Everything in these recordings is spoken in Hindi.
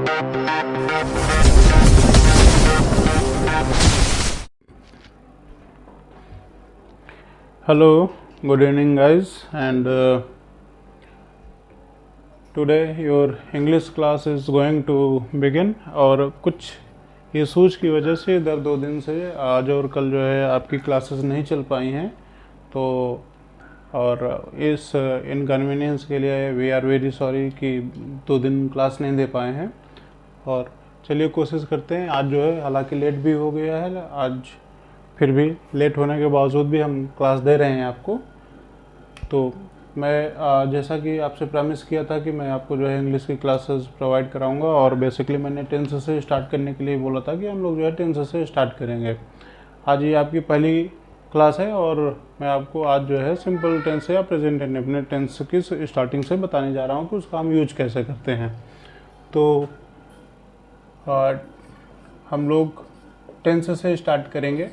Hello, good evening guys, and today your English class is going to begin। और कुछ इशूज़ की वजह से इधर 2 दिन से आज और कल जो है आपकी क्लासेस नहीं चल पाई हैं, तो और इस इनकन्वीनियंस के लिए वी आर वेरी सॉरी कि 2 दिन क्लास नहीं दे पाए हैं। और चलिए कोशिश करते हैं। आज जो है हालांकि लेट भी हो गया है, आज फिर भी लेट होने के बावजूद भी हम क्लास दे रहे हैं आपको। तो मैं जैसा कि आपसे प्रॉमिस किया था कि मैं आपको जो है इंग्लिश की क्लासेस प्रोवाइड कराऊंगा, और बेसिकली मैंने टेंस से स्टार्ट करने के लिए बोला था कि हम लोग जो है टेंस से स्टार्ट करेंगे। आज ये आपकी पहली क्लास है और मैं आपको आज जो है सिंपल टेंस या प्रेजेंट इंडेफिनिट टेंस की स्टार्टिंग से बताने जा रहा हूँ कि उसका हम यूज कैसे करते हैं। तो हम लोग टेंस से स्टार्ट करेंगे।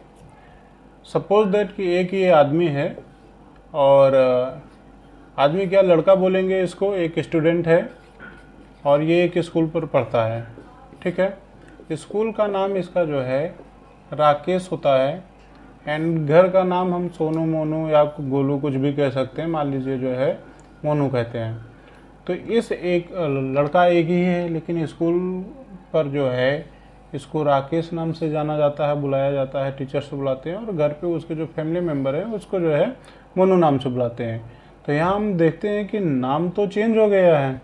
सपोज दैट कि एक ये आदमी है, और आदमी क्या, लड़का बोलेंगे इसको, एक स्टूडेंट है और ये एक स्कूल पर पढ़ता है, ठीक है। स्कूल का नाम इसका जो है राकेश होता है, एंड घर का नाम हम सोनू मोनू या गोलू कुछ भी कह सकते हैं, मान लीजिए जो है मोनू कहते हैं। तो इस एक लड़का एक ही है, लेकिन स्कूल पर जो है इसको राकेश नाम से जाना जाता है, बुलाया जाता है, टीचर्स बुलाते हैं, और घर पे उसके जो फैमिली मेम्बर है उसको जो है मोनू नाम से बुलाते हैं। तो यहाँ हम देखते हैं कि नाम तो चेंज हो गया है,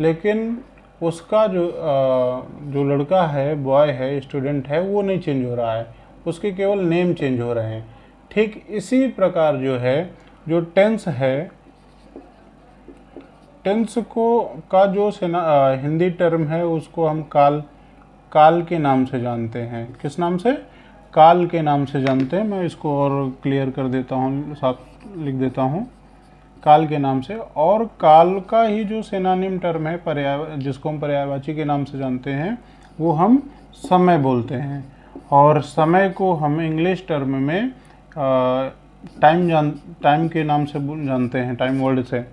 लेकिन उसका जो लड़का है, बॉय है, स्टूडेंट है, वो नहीं चेंज हो रहा है, उसके केवल नेम चेंज हो रहे हैं। ठीक इसी प्रकार जो है जो टेंस है, टेंस को का जो हिंदी टर्म है उसको हम काल के नाम से जानते हैं। किस नाम से? काल के नाम से जानते हैं। मैं इसको और क्लियर कर देता हूँ, साफ लिख देता हूँ, काल के नाम से। और काल का ही जो सिनोनिम टर्म है, पर्याय, जिसको हम पर्यायवाची के नाम से जानते हैं, वो हम समय बोलते हैं। और समय को हम इंग्लिश टर्म में टाइम के नाम से जानते हैं, टाइम वर्ड से।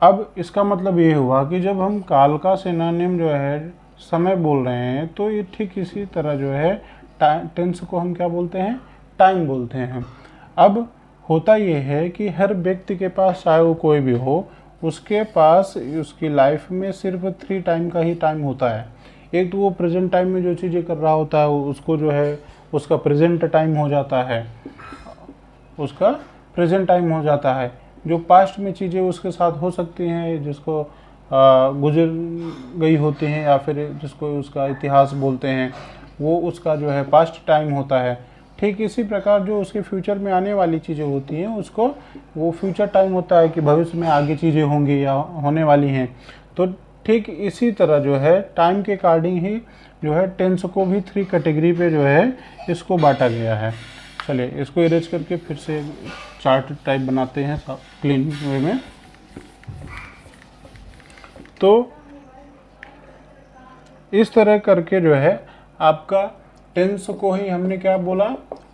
अब इसका मतलब ये हुआ कि जब हम काल का सिनोनिम जो है समय बोल रहे हैं, तो ये ठीक इसी तरह जो है टेंस को हम क्या बोलते हैं? टाइम बोलते हैं। अब होता ये है कि हर व्यक्ति के पास, चाहे वो कोई भी हो, उसके पास उसकी लाइफ में सिर्फ 3 टाइम का ही टाइम होता है। एक तो वो प्रेजेंट टाइम में जो चीज़ें कर रहा होता है उसको जो है उसका प्रेजेंट टाइम हो जाता है, उसका प्रेजेंट टाइम हो जाता है। जो पास्ट में चीज़ें उसके साथ हो सकती हैं, जिसको गुजर गई होती हैं, या फिर जिसको उसका इतिहास बोलते हैं, वो उसका जो है पास्ट टाइम होता है। ठीक इसी प्रकार जो उसके फ्यूचर में आने वाली चीज़ें होती हैं, उसको वो फ्यूचर टाइम होता है कि भविष्य में आगे चीज़ें होंगी या होने वाली हैं। तो ठीक इसी तरह जो है टाइम के अकॉर्डिंग ही जो है टेंस को भी 3 कैटेगरी पे जो है इसको बांटा गया है। चलिए इसको इरेज करके फिर से चार्ट टाइप बनाते हैं क्लीन वे में। तो इस तरह करके जो है आपका टेंस को ही हमने क्या बोला,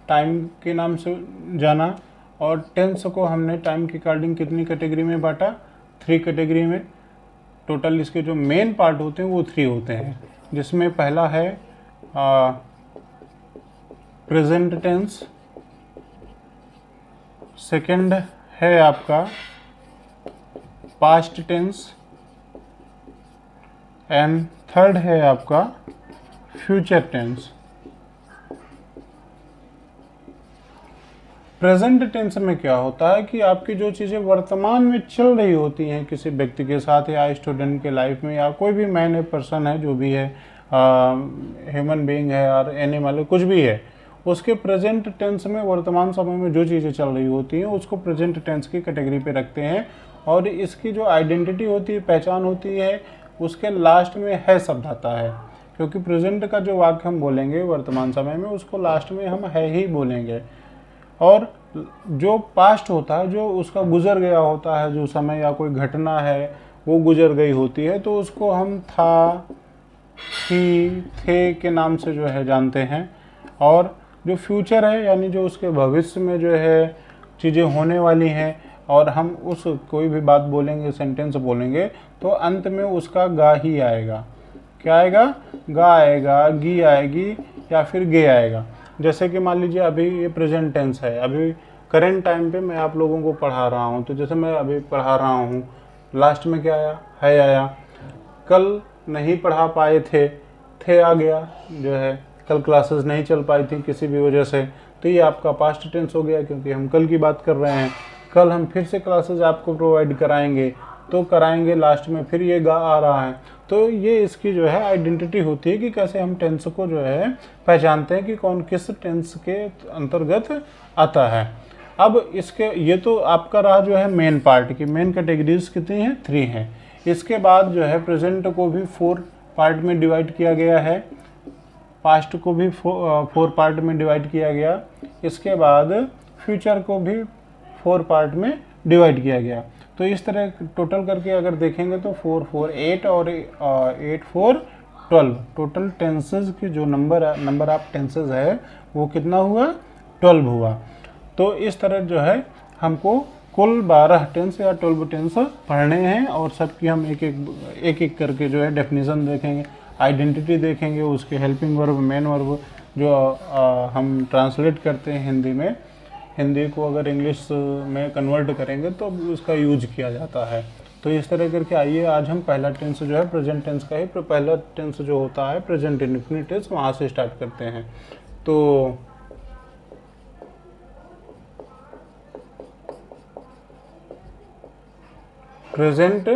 टाइम के नाम से जाना, और टेंस को हमने टाइम के अकॉर्डिंग कितनी कैटेगरी में बांटा? 3 कैटेगरी में। टोटल इसके जो मेन पार्ट होते हैं वो 3 होते हैं, जिसमें पहला है प्रेजेंट टेंस, सेकंड है आपका पास्ट टेंस, एंड थर्ड है आपका फ्यूचर टेंस। प्रेजेंट टेंस में क्या होता है कि आपकी जो चीज़ें वर्तमान में चल रही होती हैं किसी व्यक्ति के साथ या स्टूडेंट के लाइफ में, या कोई भी मैन है, पर्सन है, जो भी है, ह्यूमन बीइंग है और एनिमल है, कुछ भी है, उसके प्रेजेंट टेंस में वर्तमान समय में जो चीज़ें चल रही होती हैं उसको प्रेजेंट टेंस की कैटेगरी पे रखते हैं। और इसकी जो आइडेंटिटी होती है, पहचान होती है, उसके लास्ट में है शब्द आता है, क्योंकि प्रेजेंट का जो वाक्य हम बोलेंगे वर्तमान समय में, उसको लास्ट में हम है ही बोलेंगे। और जो पास्ट होता है, जो उसका गुजर गया होता है, जो समय या कोई घटना है वो गुजर गई होती है, तो उसको हम था, थी, थे के नाम से जो है जानते हैं। और जो फ्यूचर है, यानी जो उसके भविष्य में जो है चीज़ें होने वाली हैं, और हम कोई भी बात बोलेंगे, सेंटेंस बोलेंगे, तो अंत में उसका गा ही आएगा। क्या आएगा, गा आएगा, गी आएगी या फिर गे आएगा। जैसे कि मान लीजिए अभी ये प्रेजेंट टेंस है, अभी करेंट टाइम पे मैं आप लोगों को पढ़ा रहा हूँ, तो जैसे मैं अभी पढ़ा रहा हूँ, लास्ट में क्या आया, है आया। कल नहीं पढ़ा पाए थे आ गया, जो है कल क्लासेस नहीं चल पाई थी किसी भी वजह से, तो ये आपका पास्ट टेंस हो गया, क्योंकि हम कल की बात कर रहे हैं। कल हम फिर से क्लासेस आपको प्रोवाइड कराएंगे, तो कराएंगे लास्ट में फिर ये गा आ रहा है। तो ये इसकी जो है आइडेंटिटी होती है कि कैसे हम टेंस को जो है पहचानते हैं कि कौन किस टेंस के अंतर्गत आता है। अब इसके ये तो आपका रहा जो है मेन पार्ट की, मेन कैटेगरीज कितनी हैं, 3 हैं। इसके बाद जो है प्रेजेंट को भी 4 पार्ट में डिवाइड किया गया है, पास्ट को भी 4 पार्ट में डिवाइड किया गया, इसके बाद फ्यूचर को भी 4 पार्ट में डिवाइड किया गया। तो इस तरह टोटल करके अगर देखेंगे तो 4 4 8 और 8 4 12 टोटल टेंसेज के जो नंबर ऑफ टेंसेज है वो कितना हुआ, 12 हुआ। तो इस तरह जो है हमको कुल 12 टेंस या 12 टेंस पढ़ने हैं, और सबकी हम एक एक करके जो है डेफिनेशन देखेंगे, आइडेंटिटी देखेंगे, उसके हेल्पिंग वर्ब, मेन वर्ब जो हम ट्रांसलेट करते हैं हिंदी में, हिंदी को अगर इंग्लिश में कन्वर्ट करेंगे तो उसका यूज किया जाता है। तो इस तरह करके आइए आज हम पहला टेंस जो है प्रेजेंट टेंस का ही, पहला टेंस जो होता है प्रेजेंट इंडेफिनिट टेंस, वहाँ से स्टार्ट करते हैं। तो प्रेजेंट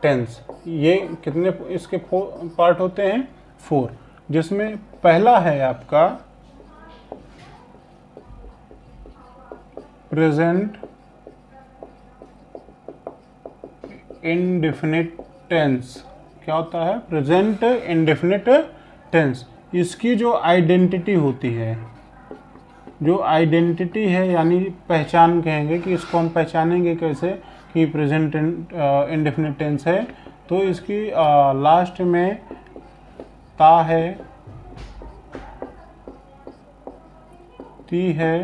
टेंस ये कितने इसके पार्ट होते हैं, 4, जिसमें पहला है आपका प्रेजेंट इंडेफिनिट टेंस। क्या होता है, प्रेजेंट इंडेफिनिट टेंस। इसकी जो आइडेंटिटी होती है, जो आइडेंटिटी है यानी पहचान कहेंगे कि इसको हम पहचानेंगे कैसे कि प्रेजेंट इंडेफिनिट टेंस है, तो इसकी लास्ट में ता है, ती है,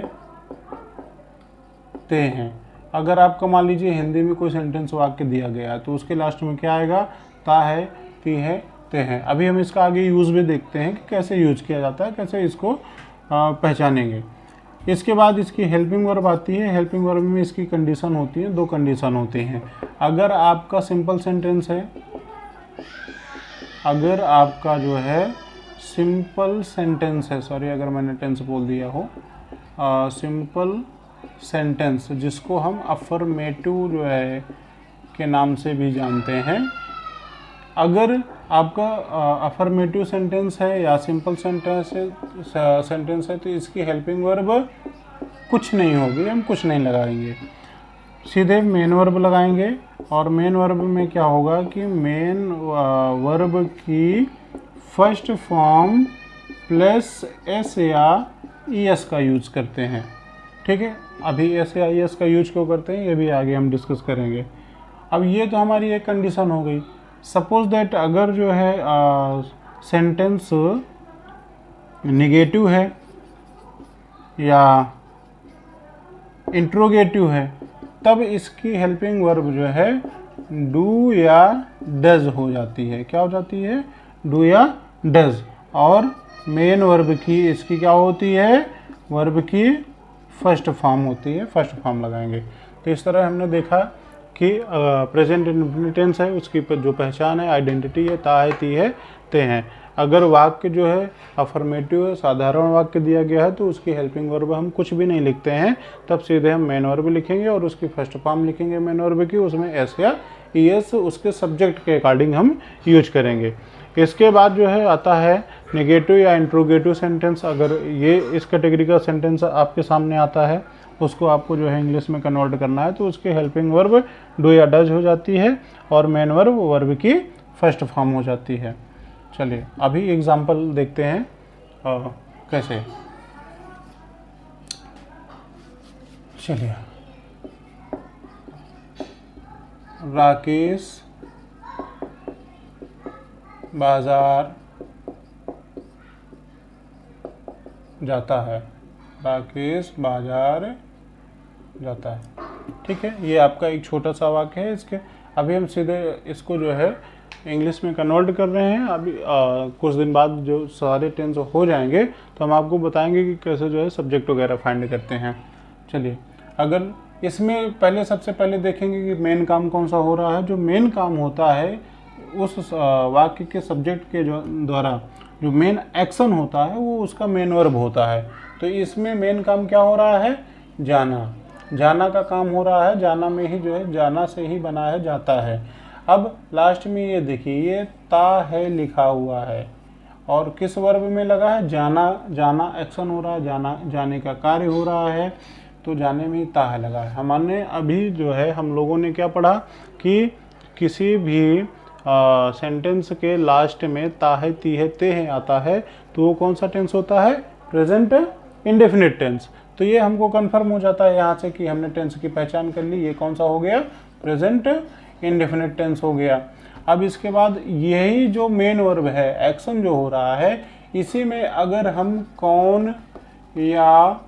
ते हैं। अगर आपको मान लीजिए हिंदी में कोई सेंटेंस वाक्य दिया गया है तो उसके लास्ट में क्या आएगा, ता है, ती है, ते हैं। अभी हम इसका आगे यूज़ भी देखते हैं कि कैसे यूज किया जाता है, कैसे इसको पहचानेंगे। इसके बाद इसकी हेल्पिंग वर्ब आती है। हेल्पिंग वर्ब में इसकी कंडीशन होती है, 2 कंडीशन होती हैं। अगर आपका सिंपल सेंटेंस है, अगर आपका जो है सिंपल सेंटेंस है, सॉरी अगर मैंने टेंस बोल दिया हो, सिंपल सेंटेंस जिसको हम अफर्मेटिव जो है के नाम से भी जानते हैं, अगर आपका अफर्मेटिव सेंटेंस है या सिंपल सेंटेंस है तो इसकी हेल्पिंग वर्ब कुछ नहीं होगी, हम कुछ नहीं लगाएंगे, सीधे मेन वर्ब लगाएंगे। और मेन वर्ब में क्या होगा कि मेन वर्ब की फर्स्ट फॉर्म प्लस एस या ई एस का यूज करते हैं। ठीक है, अभी एस या ई एस का यूज क्यों करते हैं ये भी आगे हम डिस्कस करेंगे। अब ये तो हमारी एक कंडीशन हो गई। सपोज दैट अगर जो है सेंटेंस निगेटिव है या इंट्रोगेटिव है, तब इसकी हेल्पिंग वर्ब जो है डू या डज हो जाती है। क्या हो जाती है, डू या डज। और मेन वर्ब की इसकी क्या होती है, वर्ब की फर्स्ट फॉर्म होती है, फर्स्ट फॉर्म लगाएंगे। तो इस तरह हमने देखा कि प्रेजेंट इंडेफिनिट टेंस है, उसकी जो पहचान है, आइडेंटिटी है, ता है, ती है, ते हैं। अगर वाक्य जो है अफर्मेटिव है, साधारण वाक्य दिया गया है, तो उसकी हेल्पिंग वर्ब हम कुछ भी नहीं लिखते हैं, तब सीधे हम मेन वर्ब लिखेंगे और उसकी फर्स्ट फॉर्म लिखेंगे मेन वर्ब की, उसमें एस या ई एस उसके सब्जेक्ट के अकॉर्डिंग हम यूज करेंगे। इसके बाद जो है आता है नेगेटिव या इंट्रोगेटिव सेंटेंस। अगर ये इस कैटेगरी का सेंटेंस आपके सामने आता है, उसको आपको जो है इंग्लिश में कन्वर्ट करना है, तो उसकी हेल्पिंग वर्ब डू या डज हो जाती है और मेन वर्ब वर्ब की फर्स्ट फॉर्म हो जाती है। चलिए अभी एग्जांपल देखते हैं कैसे। चलिए, राकेश बाजार जाता है, राकेश बाजार जाता है। ठीक है, ये आपका एक छोटा सा वाक्य है। इसके अभी हम सीधे इसको जो है इंग्लिश में कन्वर्ट कर रहे हैं। अभी कुछ दिन बाद जो सारे टेंस हो जाएंगे तो हम आपको बताएंगे कि कैसे जो है सब्जेक्ट वगैरह फाइंड करते हैं। चलिए, अगर इसमें पहले सबसे पहले देखेंगे कि मेन काम कौन सा हो रहा है। जो मेन काम होता है उस वाक्य के सब्जेक्ट के जो द्वारा जो मेन एक्शन होता है वो उसका मेन वर्ब होता है। तो इसमें मेन काम क्या हो रहा है, जाना, जाना का काम हो रहा है। जाना में ही जो है, जाना से ही बना है जाता है। अब लास्ट में ये देखिए, ये ता है लिखा हुआ है और किस वर्ब में लगा है, जाना, जाना एक्शन हो रहा है, जाना जाने का कार्य हो रहा है, तो जाने में ही ता है लगा है। हमने अभी जो है हम लोगों ने क्या पढ़ा कि किसी भी सेंटेंस के लास्ट में ता है, ती है, ते है आता है तो वो कौन सा टेंस होता है, प्रेजेंट इंडेफिनिट टेंस। तो ये हमको कंफर्म हो जाता है यहाँ से कि हमने टेंस की पहचान कर ली, ये कौन सा हो गया, प्रेजेंट इंडेफिनिट टेंस हो गया। अब इसके बाद यही जो मेन वर्ब है, एक्शन जो हो रहा है, इसी में अगर हम कौन या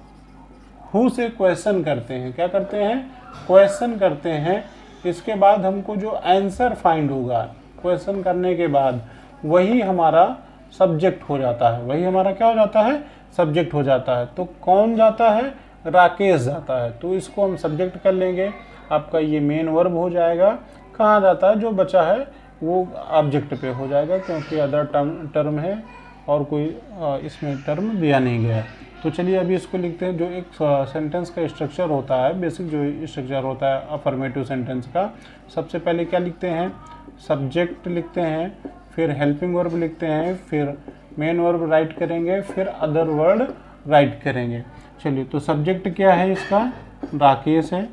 हु से क्वेश्चन करते हैं, क्या करते हैं, क्वेश्चन करते हैं, इसके बाद हमको जो आंसर फाइंड होगा क्वेश्चन करने के बाद, वही हमारा सब्जेक्ट हो जाता है। वही हमारा क्या हो जाता है, सब्जेक्ट हो जाता है। तो कौन जाता है, राकेश जाता है, तो इसको हम सब्जेक्ट कर लेंगे। आपका ये मेन वर्ब हो जाएगा। कहाँ जाता है, जो बचा है वो ऑब्जेक्ट पे हो जाएगा, क्योंकि अदर टर्म है और कोई इसमें टर्म दिया नहीं गया है। तो चलिए अभी इसको लिखते हैं। जो एक सेंटेंस का स्ट्रक्चर होता है, बेसिक जो स्ट्रक्चर होता है अफर्मेटिव सेंटेंस का, सबसे पहले क्या लिखते हैं, सब्जेक्ट लिखते हैं, फिर हेल्पिंग वर्ब लिखते हैं, फिर मेन वर्ब राइट करेंगे, फिर अदर वर्ड राइट करेंगे। चलिए, तो सब्जेक्ट क्या है इसका, राकेश है।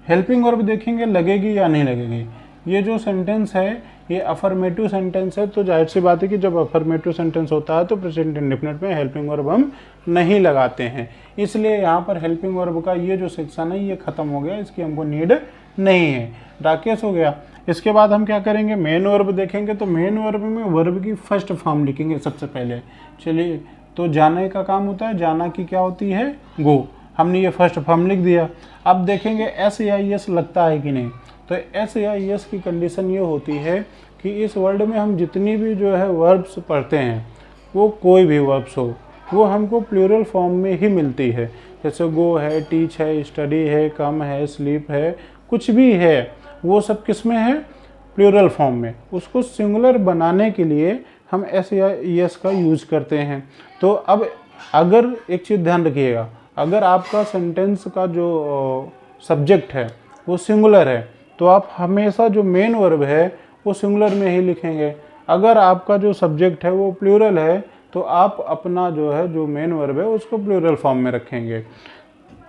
हेल्पिंग वर्ब देखेंगे लगेगी या नहीं लगेगी। ये जो सेंटेंस है ये अफर्मेटिव सेंटेंस है, तो जाहिर सी बात है कि जब अफर्मेटिव सेंटेंस होता है तो प्रेजेंट इंडेफिनिट में हेल्पिंग वर्ब हम नहीं लगाते हैं। इसलिए यहाँ पर हेल्पिंग वर्ब का ये जो सेक्शन है ये खत्म हो गया, इसकी हमको नीड नहीं है। राकेश हो गया। इसके बाद हम क्या करेंगे, मेन वर्ब देखेंगे। तो मेन वर्ब में वर्ब की फर्स्ट फॉर्म लिखेंगे सबसे पहले। चलिए, तो जाने का काम होता है, जाना की क्या होती है, गो। हमने ये फर्स्ट फॉर्म लिख दिया। अब देखेंगे एस या एस लगता है कि नहीं। तो एस या एस की कंडीशन ये होती है कि इस वर्ड में हम जितनी भी जो है वर्ब्स पढ़ते हैं, वो कोई भी वर्ब्स हो, वो हमको प्लूरल फॉर्म में ही मिलती है। जैसे गो है, टीच है, स्टडी है, कम है, स्लीप है, कुछ भी है, वो सब किस में है, प्लूरल फॉर्म में। उसको सिंगुलर बनाने के लिए हम एस या एस का यूज़ करते हैं। तो अब अगर एक चीज़ ध्यान रखिएगा, अगर आपका सेंटेंस का जो सब्जेक्ट है वो सिंगुलर है तो आप हमेशा जो मेन वर्ब है वो सिंगुलर में ही लिखेंगे। अगर आपका जो सब्जेक्ट है वो प्लूरल है तो आप अपना जो है जो मेन वर्ब है उसको प्लूरल फॉर्म में रखेंगे।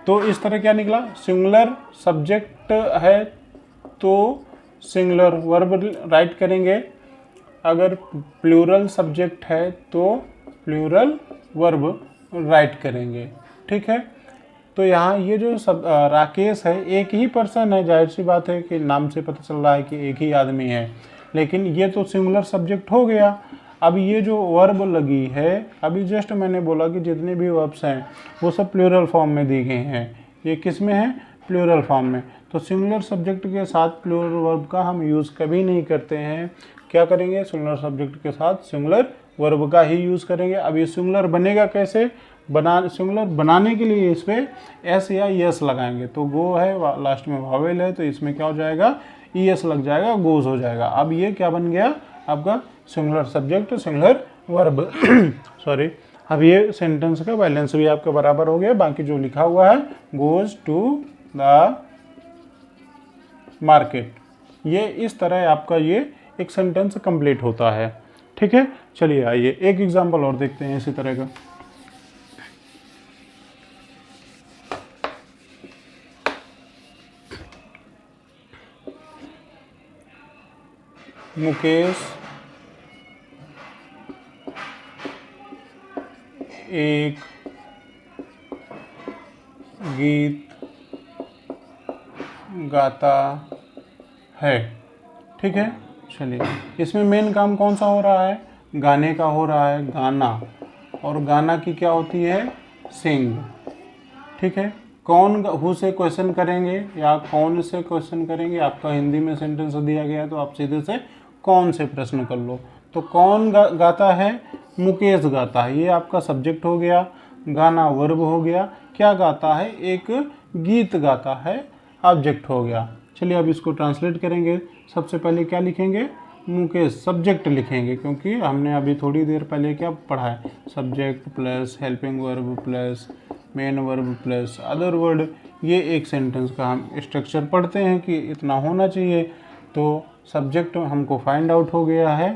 तो इस तरह क्या निकला, सिंगुलर सब्जेक्ट है तो सिंगुलर वर्ब राइट करेंगे, अगर प्लूरल सब्जेक्ट है तो प्लूरल वर्ब राइट करेंगे। ठीक है। तो यहाँ ये जो राकेश है, एक ही पर्सन है, जाहिर सी बात है कि नाम से पता चल रहा है कि एक ही आदमी है, लेकिन ये तो सिंगुलर सब्जेक्ट हो गया। अब ये जो वर्ब लगी है, अभी जस्ट मैंने बोला कि जितने भी वर्ब्स हैं वो सब प्लूरल फॉर्म में दी गए हैं। ये किस में है, प्लूरल फॉर्म में। तो सिंगुलर सब्जेक्ट के साथ प्लूरल वर्ब का हम यूज़ कभी नहीं करते हैं। क्या करेंगे, सिंगुलर सब्जेक्ट के साथ सिंगुलर वर्ब का ही यूज़ करेंगे। अब ये सिंगुलर बनेगा कैसे, सिंगुलर बनाने के लिए इस पर एस या एस लगाएंगे। तो गो है, लास्ट में वावेल है, तो इसमें क्या हो जाएगा, ई एस लग जाएगा, गोज हो जाएगा। अब ये क्या बन गया आपका, singular subject singular verb sorry. अब ये सेंटेंस का बैलेंस भी आपका बराबर हो गया। बाकी जो लिखा हुआ है, गोज टू द मार्केट, ये इस तरह आपका ये एक सेंटेंस कंप्लीट होता है। ठीक है। चलिए आइए एक एग्जांपल और देखते हैं इसी तरह का। मुकेश एक गीत गाता है। ठीक है। चलिए, इसमें मेन काम कौन सा हो रहा है, गाने का हो रहा है, गाना, और गाना की क्या होती है, सिंग। ठीक है। कौन हु से क्वेश्चन करेंगे या कौन से क्वेश्चन करेंगे। आपका हिंदी में सेंटेंस दिया गया है तो आप सीधे से कौन से प्रश्न कर लो। तो कौन गाता है, मुकेश गाता है, ये आपका सब्जेक्ट हो गया। गाना वर्ब हो गया, क्या गाता है, एक गीत गाता है, ऑब्जेक्ट हो गया। चलिए अब इसको ट्रांसलेट करेंगे। सबसे पहले क्या लिखेंगे, मुकेश सब्जेक्ट लिखेंगे, क्योंकि हमने अभी थोड़ी देर पहले क्या पढ़ा है, subject plus helping verb plus main verb plus other word. ये एक सेंटेंस का हम स्ट्रक्चर पढ़ते हैं कि इतना होना चाहिए। तो सब्जेक्ट हमको फाइंड आउट हो गया है,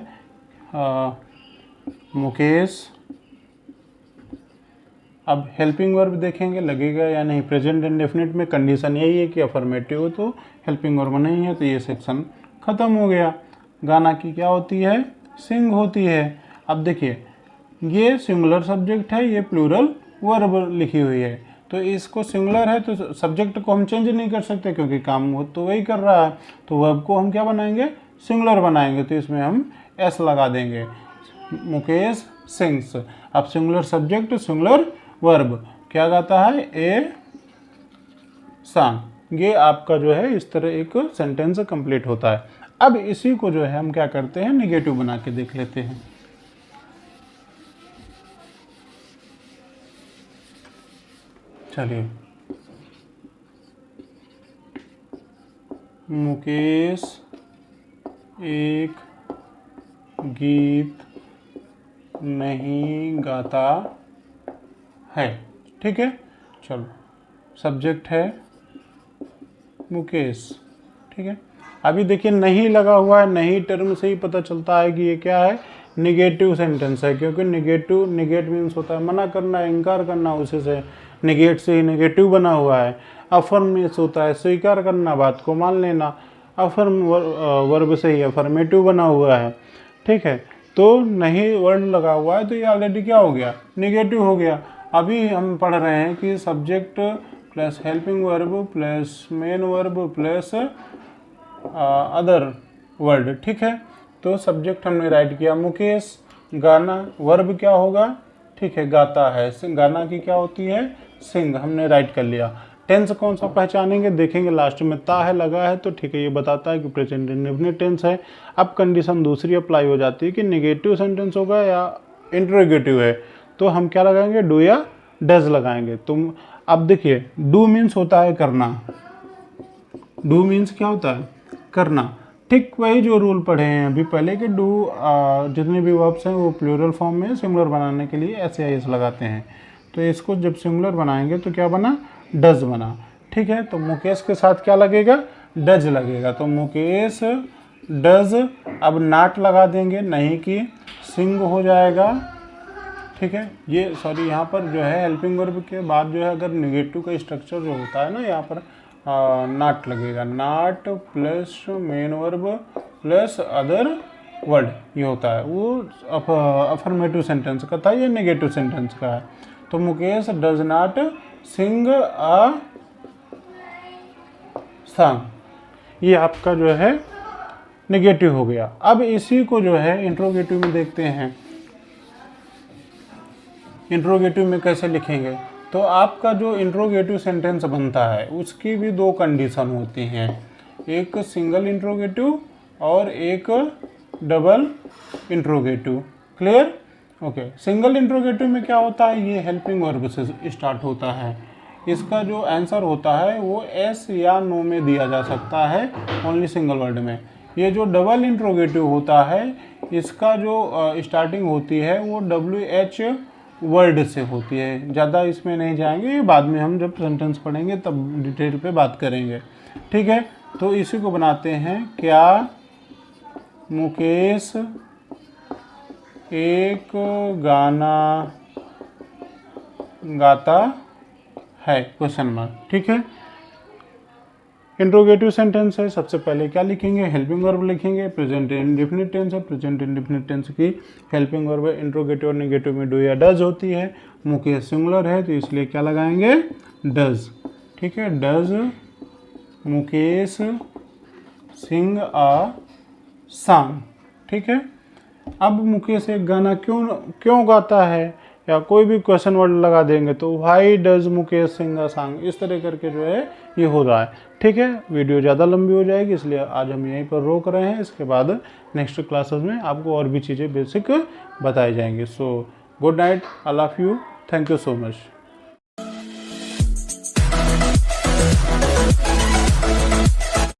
मुकेश। अब हेल्पिंग वर्ब देखेंगे लगेगा या नहीं। प्रेजेंट इंडेफिनिट में कंडीशन यही है कि अफर्मेटिव हो तो हेल्पिंग वर्ब नहीं है, तो ये सेक्शन ख़त्म हो गया। गाना की क्या होती है, सिंग होती है। अब देखिए ये सिंगुलर सब्जेक्ट है, ये प्लूरल वर्ब लिखी हुई है, तो इसको सिंगुलर है तो सब्जेक्ट को हम चेंज नहीं कर सकते क्योंकि काम वो तो वही कर रहा है। तो वर्ब को हम क्या बनाएंगे, सिंगुलर बनाएंगे, तो इसमें हम एस लगा देंगे, मुकेश सिंग्स। अब सिंगुलर सब्जेक्ट सिंगुलर वर्ब, क्या गाता है, ए सॉन्ग। ये आपका जो है इस तरह एक सेंटेंस कंप्लीट होता है। अब इसी को जो है हम क्या करते हैं, निगेटिव बना के देख लेते हैं। चलिए, मुकेश एक गीत नहीं गाता है, ठीक है। चलो, सब्जेक्ट है मुकेश, ठीक है। अभी देखिए नहीं लगा हुआ है, नहीं टर्म से ही पता चलता है कि ये क्या है, निगेटिव सेंटेंस है, क्योंकि निगेट मीन्स होता है मना करना, इनकार करना, उसी से निगेट से ही नेगेटिव बना हुआ है। अफर्म मीन्स होता है स्वीकार करना, बात को मान लेना, अफर्म वर्ब से ही अफर्मेटिव बना हुआ है, ठीक है। तो नहीं वर्ड लगा हुआ है तो ये ऑलरेडी क्या हो गया, निगेटिव हो गया। अभी हम पढ़ रहे हैं कि subject plus helping verb plus main verb plus other word, ठीक है। तो सब्जेक्ट हमने राइट किया मुकेश, गाना, वर्ब क्या होगा, ठीक है, गाता है, गाना की क्या होती है, सिंग, हमने राइट कर लिया। टेंस कौन सा पहचानेंगे, देखेंगे लास्ट में ता है लगा है तो ठीक है, ये बताता है कि प्रेजेंट इंडेफिनिट टेंस है। अब कंडीशन दूसरी अप्लाई हो जाती है कि निगेटिव सेंटेंस होगा या इंट्रोगेटिव है, तो हम क्या लगाएंगे, डू या डज लगाएंगे। तुम अब देखिए, डू मीन्स होता है करना, डू मीन्स क्या होता है, करना, ठीक वही जो रूल पढ़े हैं अभी पहले कि डू जितने भी वर्ब्स हैं वो प्लूरल फॉर्म में सिंगुलर बनाने के लिए एस या एस लगाते हैं। तो इसको जब सिंगुलर बनाएंगे तो क्या बना, डज बना, ठीक है। तो मुकेश के साथ क्या लगेगा, डज लगेगा, तो मुकेश डज। अब नाट लगा देंगे, नहीं की सिंग हो जाएगा, ठीक है। ये सॉरी यहाँ पर जो है हेल्पिंग वर्ब के बाद जो है अगर निगेटिव का स्ट्रक्चर जो होता है ना, यहाँ पर नाट लगेगा, not plus main verb plus other word, ये होता है। वो अफर्मेटिव सेंटेंस का था, ये नेगेटिव सेंटेंस का है। तो Mukesh does not sing a song, ये आपका जो है नेगेटिव हो गया। अब इसी को जो है इंट्रोगेटिव में देखते हैं, इंट्रोगेटिव में कैसे लिखेंगे। तो आपका जो इंट्रोगेटिव सेंटेंस बनता है उसकी भी दो कंडीशन होती हैं, एक सिंगल इंट्रोगेटिव और एक double interrogative, clear, okay. Single interrogative में क्या होता है, ये हेल्पिंग वर्ब से स्टार्ट होता है, इसका जो आंसर होता है वो एस या नो में दिया जा सकता है, ओनली सिंगल वर्ड में। ये जो डबल इंट्रोगेटिव होता है इसका जो स्टार्टिंग होती है वो WH वर्ड से होती है। ज़्यादा इसमें नहीं जाएंगे, ये बाद में हम जब सेंटेंस पढ़ेंगे तब डिटेल पे बात करेंगे, ठीक है। तो इसी को बनाते हैं, क्या मुकेश एक गाना गाता है, क्वेश्चन मार्क, ठीक है। इंट्रोगेटिव सेंटेंस है, सबसे पहले क्या लिखेंगे, हेल्पिंग वर्ब लिखेंगे, प्रेजेंट इंडेफिनिट टेंस है, प्रेजेंट इंडेफिनिट टेंस की हेल्पिंग वर्ब इंट्रोगेटिव और नेगेटिव में डू या डज होती है। मुकेश सिंगुलर है तो इसलिए क्या लगाएंगे, डज, ठीक है, does Mukesh sing a song, ठीक है। अब मुकेश एक गाना क्यों गाता है, या कोई भी क्वेश्चन वर्ड लगा देंगे तो why does Mukesh sing a song, इस तरह करके जो है ये हो रहा है। ठीक है, वीडियो ज़्यादा लंबी हो जाएगी इसलिए आज हम यहीं पर रोक रहे हैं। इसके बाद नेक्स्ट क्लासेस में आपको और भी चीज़ें बेसिक बताई जाएंगी। So good night, I love you, thank you so much.